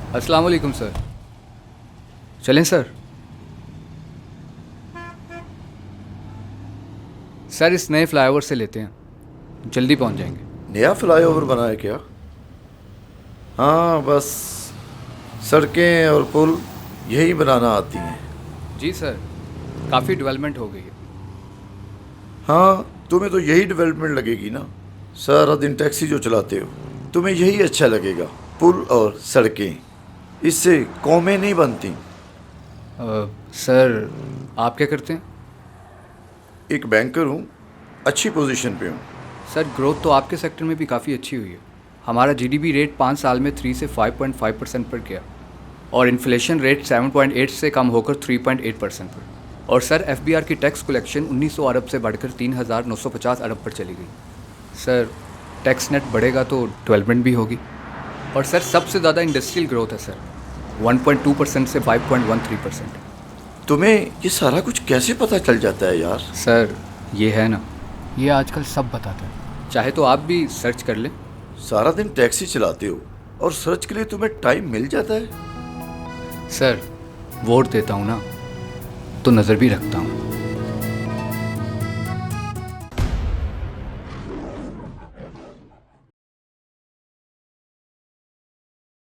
अस्सलाम वालेकुम सर। चलें सर। सर इस नए फ्लाईओवर से लेते हैं, जल्दी पहुंच जाएंगे। नया फ्लाईओवर बना है क्या? हाँ, बस सड़कें और पुल यही बनाना आती हैं। जी सर, काफ़ी डेवलपमेंट हो गई है। हाँ, तुम्हें तो यही डेवलपमेंट लगेगी ना। सारा दिन टैक्सी जो चलाते हो, तुम्हें यही अच्छा लगेगा, पुल और सड़कें। इससे कौमें नहीं बनती। सर आप क्या करते हैं? एक बैंकर हूँ, अच्छी पोजीशन पे हूँ। सर ग्रोथ तो आपके सेक्टर में भी काफ़ी अच्छी हुई है। हमारा जीडीपी रेट 5 साल में 3 से 5.5% पर गया और इन्फ्लेशन रेट 7.8 से कम होकर 3.8% पर। और सर एफबीआर की टैक्स कलेक्शन 1900 अरब से बढ़कर 3950 अरब पर चली गई। सर टैक्स नेट बढ़ेगा तो डेवलपमेंट भी होगी। और सर सबसे ज़्यादा इंडस्ट्रियल ग्रोथ है सर, 1.2% से 5.13%। तुम्हें ये सारा कुछ कैसे पता चल जाता है यार? सर ये है ना, ये आजकल सब बताते हैं, चाहे तो आप भी सर्च कर लें। सारा दिन टैक्सी चलाते हो और सर्च के लिए तुम्हें टाइम मिल जाता है? सर वोट देता हूँ ना, तो नज़र भी रखता हूँ।